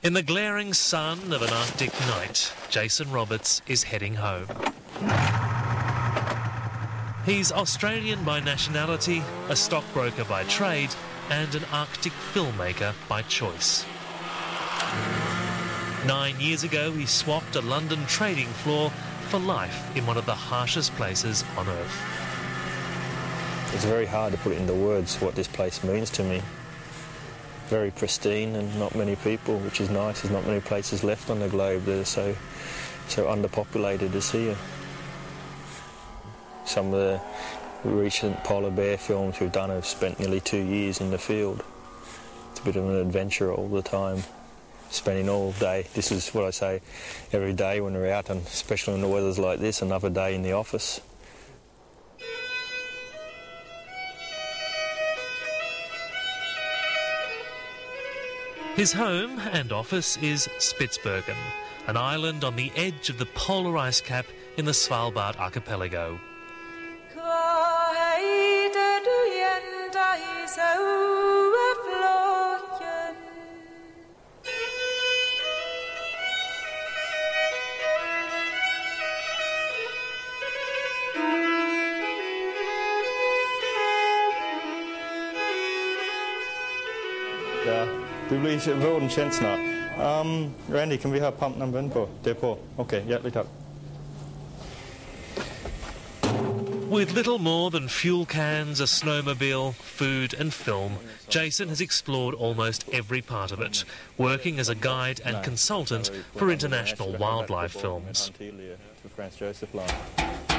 In the glaring sun of an Arctic night, Jason Roberts is heading home. He's Australian by nationality, a stockbroker by trade, and an Arctic filmmaker by choice. 9 years ago, he swapped a London trading floor for life in one of the harshest places on Earth. It's very hard to put into words what this place means to me. Very pristine and not many people, which is nice. There's not many places left on the globe that are so underpopulated as here. Some of the recent polar bear films we've done have spent nearly 2 years in the field. It's a bit of an adventure all the time, spending all day. This is what I say every day when we're out, and especially when the weather's like this, another day in the office. His home and office is Spitzbergen, an island on the edge of the polar ice cap in the Svalbard archipelago. Du blir vården kjent snart. Randy, kan vi ha pumpnummeren på? Det er på. Okay, hjertelig takk. With little more than fuel cans, a snowmobile, food and film, Jason has explored almost every part of it, working as a guide and consultant for international wildlife films.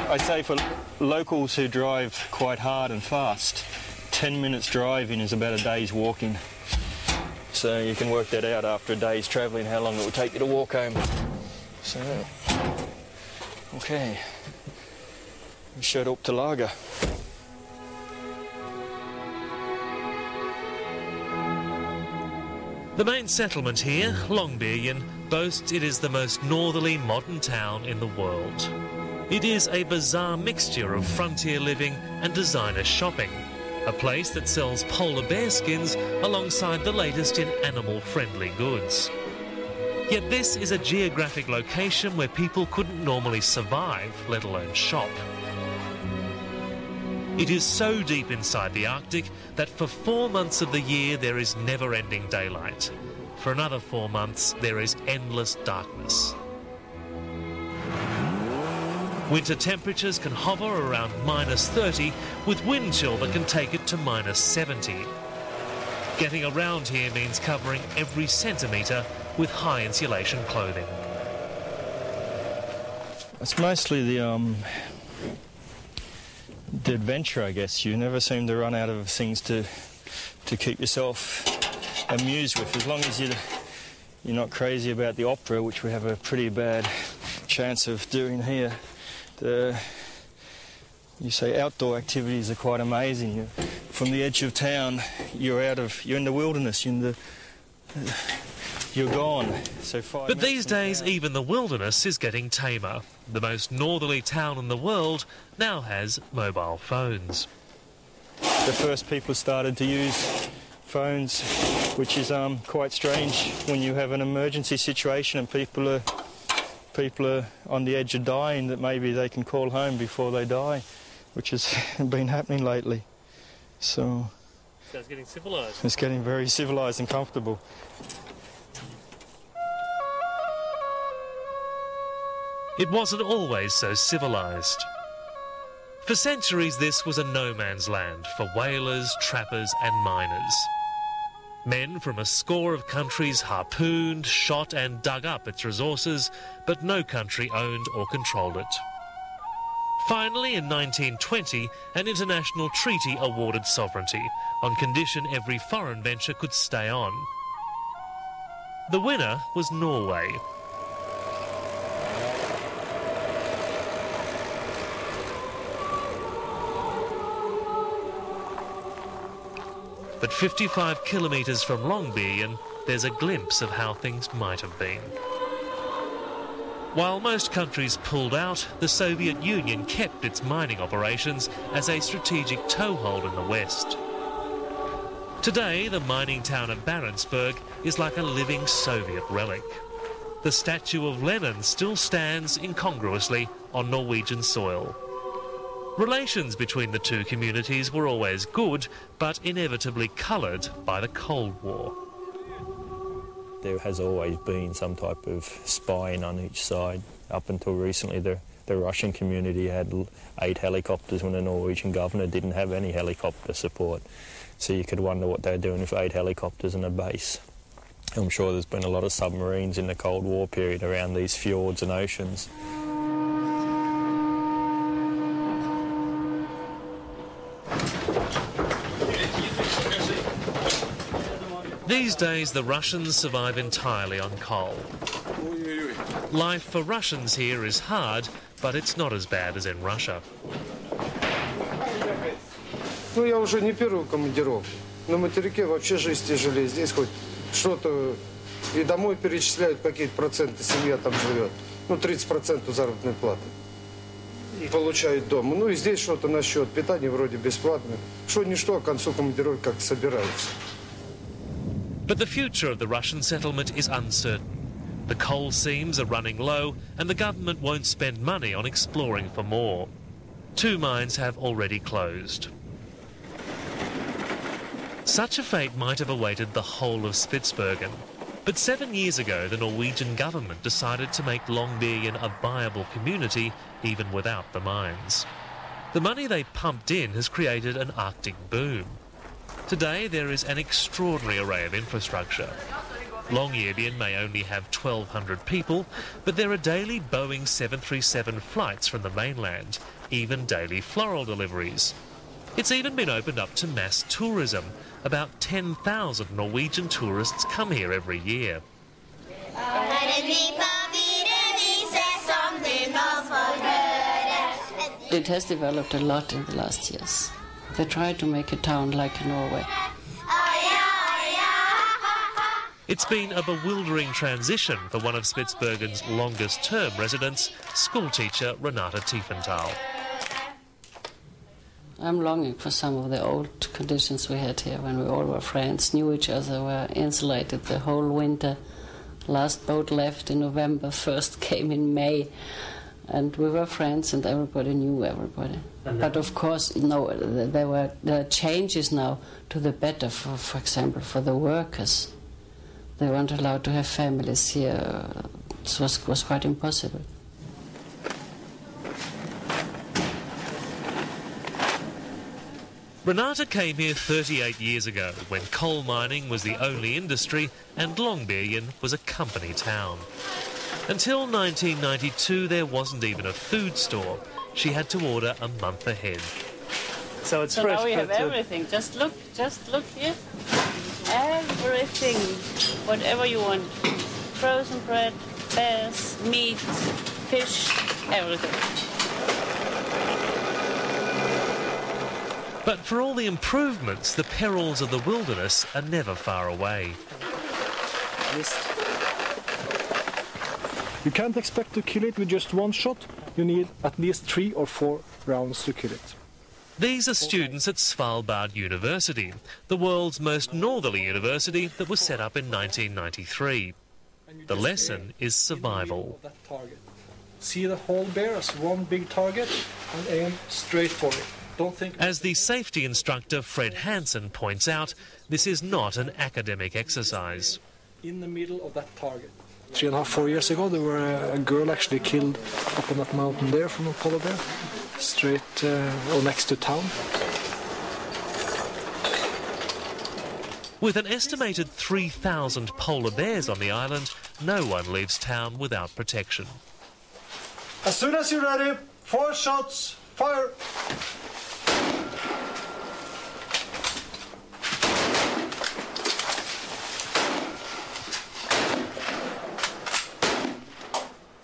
I'd say for locals who drive quite hard and fast, 10 minutes driving is about a day's walking. So you can work that out after a day's travelling, how long it would take you to walk home. So, okay, vi kör upp till Lager. The main settlement here, Longyearbyen, boasts it is the most northerly modern town in the world. It is a bizarre mixture of frontier living and designer shopping. A place that sells polar bear skins alongside the latest in animal-friendly goods. Yet this is a geographic location where people couldn't normally survive, let alone shop. It is so deep inside the Arctic that for 4 months of the year there is never-ending daylight. For another 4 months there is endless darkness. Winter temperatures can hover around -30, with wind chill that can take it to -70. Getting around here means covering every centimetre with high insulation clothing. It's mostly the adventure, I guess. You never seem to run out of things to keep yourself amused with, as long as you're not crazy about the opera, which we have a pretty bad chance of doing here. You say outdoor activities are quite amazing. From the edge of town, you're in the wilderness, you're gone. So but these days, even the wilderness is getting tamer. The most northerly town in the world now has mobile phones. The first people started to use phones, which is quite strange when you have an emergency situation and people are on the edge of dying, that maybe they can call home before they die, which has been happening lately. So it's getting civilised. It's getting very civilised and comfortable. It wasn't always so civilised. For centuries this was a no-man's land for whalers, trappers and miners. Men from a score of countries harpooned, shot and dug up its resources, but no country owned or controlled it. Finally, in 1920, an international treaty awarded sovereignty, on condition every foreign venture could stay on. The winner was Norway. But 55 kilometres from Longyearbyen, there's a glimpse of how things might have been. While most countries pulled out, the Soviet Union kept its mining operations as a strategic toehold in the West. Today, the mining town of Barentsburg is like a living Soviet relic. The statue of Lenin still stands incongruously on Norwegian soil. Relations between the two communities were always good, but inevitably coloured by the Cold War. There has always been some type of spying on each side. Up until recently, the Russian community had 8 helicopters when the Norwegian governor didn't have any helicopter support. So you could wonder what they're doing with 8 helicopters and a base. I'm sure there's been a lot of submarines in the Cold War period around these fjords and oceans. These days, the Russians survive entirely on coal. Life for Russians here is hard, but it's not as bad as in Russia. Ну, я уже не первую командировку. На материке вообще жизнь тяжелее. Здесь хоть что-то и домой перечисляют, какие-то проценты семья там живет. Ну, 30% заработной платы получают дома. Ну, и здесь что-то на счет. Питание вроде бесплатное. Что-ничто, к концу командировки как-то собираются. But the future of the Russian settlement is uncertain. The coal seams are running low, and the government won't spend money on exploring for more. 2 mines have already closed. Such a fate might have awaited the whole of Spitzbergen. But 7 years ago, the Norwegian government decided to make Longyearbyen a viable community, even without the mines. The money they pumped in has created an Arctic boom. Today, there is an extraordinary array of infrastructure. Longyearbyen may only have 1,200 people, but there are daily Boeing 737 flights from the mainland, even daily floral deliveries. It's even been opened up to mass tourism. About 10,000 Norwegian tourists come here every year. It has developed a lot in the last years. They tried to make a town like Norway. It's been a bewildering transition for one of Spitzbergen's longest-term residents, schoolteacher Renata Tiefenthal. I'm longing for some of the old conditions we had here when we all were friends, knew each other, were insulated the whole winter. Last boat left in November, first came in May, and we were friends and everybody knew everybody. But of course, no, there are changes now to the better, for example, for the workers. They weren't allowed to have families here. It was quite impossible. Renata came here 38 years ago when coal mining was the only industry and Longyearbyen was a company town. Until 1992, there wasn't even a food store. She had to order a month ahead. So it's So fresh. now we have everything. Just look here. Everything, whatever you want. Frozen bread, bears, meat, fish, everything. But for all the improvements, the perils of the wilderness are never far away. You can't expect to kill it with just one shot. You need at least 3 or 4 rounds to kill it. These are students at Svalbard University, the world's most northerly university that was set up in 1993. The lesson is survival. See the whole bear as one big target and aim straight for it. Don't think. As the safety instructor Fred Hansen points out, this is not an academic exercise. In the middle of that target. 3.5, 4 years ago, there were a girl actually killed up on that mountain there from a polar bear, straight or next to town. With an estimated 3,000 polar bears on the island, no one leaves town without protection. As soon as you're ready, 4 shots, fire!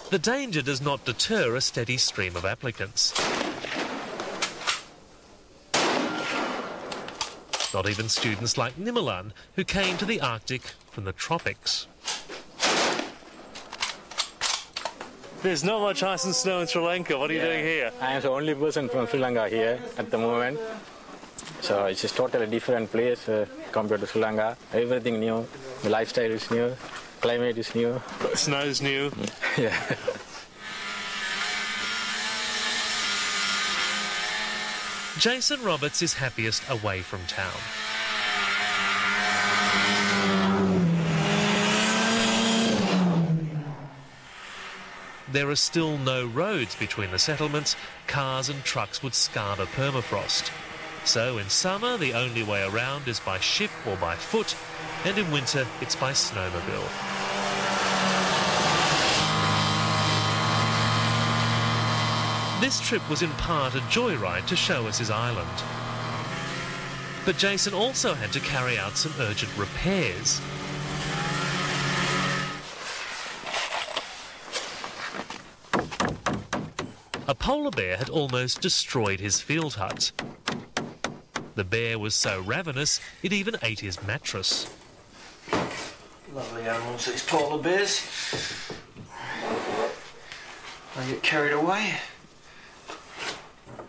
The danger does not deter a steady stream of applicants. Not even students like Nimelan, who came to the Arctic from the tropics. There's not much ice and snow in Sri Lanka. What are you doing here? I am the only person from Sri Lanka here at the moment. So it's just totally different place compared to Sri Lanka. Everything new, the lifestyle is new, climate is new. Snow's new. Yeah. Jason Roberts is happiest away from town. There are still no roads between the settlements. Cars and trucks would scar the permafrost. So in summer, the only way around is by ship or by foot, and in winter, it's by snowmobile. This trip was in part a joyride to show us his island. But Jason also had to carry out some urgent repairs. A polar bear had almost destroyed his field hut. The bear was so ravenous, it even ate his mattress. Lovely animals, these polar bears. They get carried away.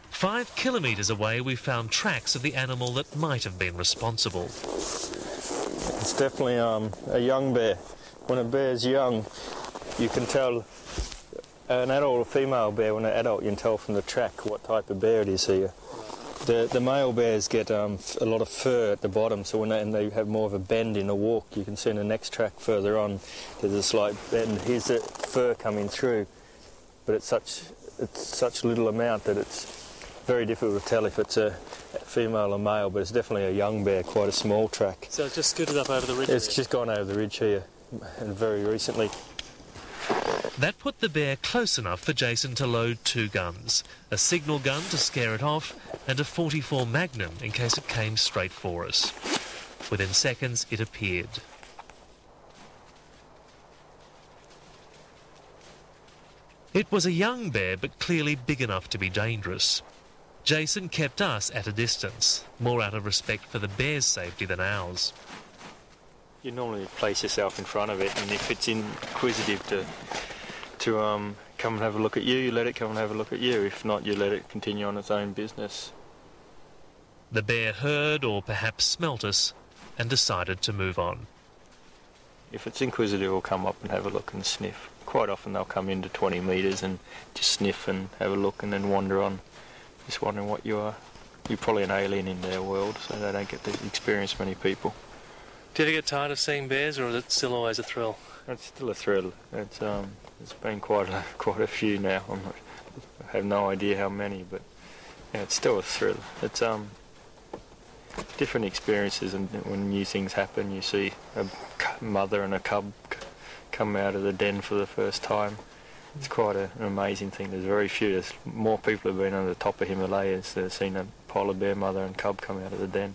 5 kilometres away, we found tracks of the animal that might have been responsible. It's definitely a young bear. When a bear's young, you can tell. An adult or female bear, when an adult, you can tell from the track what type of bear it is here. The male bears get a lot of fur at the bottom, so when they have more of a bend in the walk, you can see in the next track further on, there's a slight bend. Here's the fur coming through, but it's such little amount that it's very difficult to tell if it's a female or male, but it's definitely a young bear, quite a small track. So it's just scooted up over the ridge? It's just gone over the ridge here, and very recently. That put the bear close enough for Jason to load 2 guns, a signal gun to scare it off, and a .44 Magnum in case it came straight for us. Within seconds, it appeared. It was a young bear, but clearly big enough to be dangerous. Jason kept us at a distance, more out of respect for the bear's safety than ours. You normally place yourself in front of it, and if it's inquisitive to come and have a look at you, you let it come and have a look at you. If not, you let it continue on its own business. The bear heard or perhaps smelt us and decided to move on. If it's inquisitive, it'll come up and have a look and sniff. Quite often they'll come into 20 metres and just sniff and have a look and then wander on, just wondering what you are. You're probably an alien in their world, so they don't get to experience many people. Do you ever get tired of seeing bears, or is it still always a thrill? It's still a thrill. It's been quite a few now. I have no idea how many, but yeah, it's still a thrill. It's different experiences, and when new things happen, you see a mother and a cub come out of the den for the first time. It's quite an amazing thing. There's very few. There's more people have been on the top of Himalayas that have seen a polar bear mother and cub come out of the den.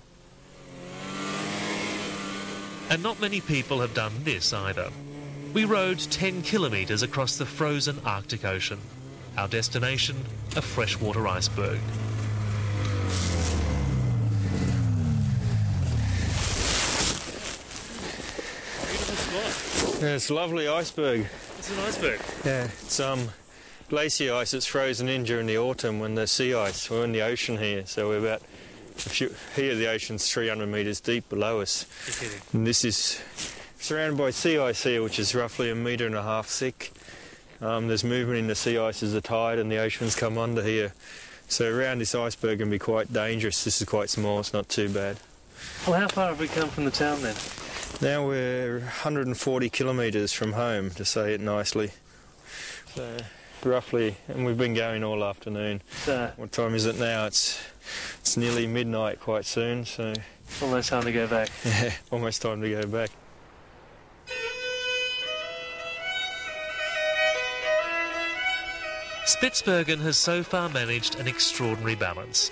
And not many people have done this either. We rode 10 kilometres across the frozen Arctic Ocean. Our destination, a freshwater iceberg. Yeah, it's a lovely iceberg. It's an iceberg? Yeah, it's glacier ice that's frozen in during the autumn when the sea ice. We're in the ocean here, so we're about... Here the ocean's 300 metres deep below us. You're kidding. And this is surrounded by sea ice here, which is roughly 1.5 metres thick. There's movement in the sea ice as the tide and the oceans come under here. So around this iceberg can be quite dangerous. This is quite small, it's not too bad. Well, how far have we come from the town then? Now we're 140 kilometres from home, to say it nicely. So roughly, and we've been going all afternoon. What time is it now? It's nearly midnight quite soon, so... Almost time to go back. Yeah, almost time to go back. Spitzbergen has so far managed an extraordinary balance.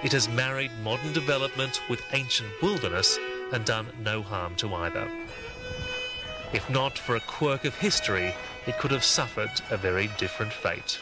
It has married modern development with ancient wilderness and done no harm to either. If not for a quirk of history, it could have suffered a very different fate.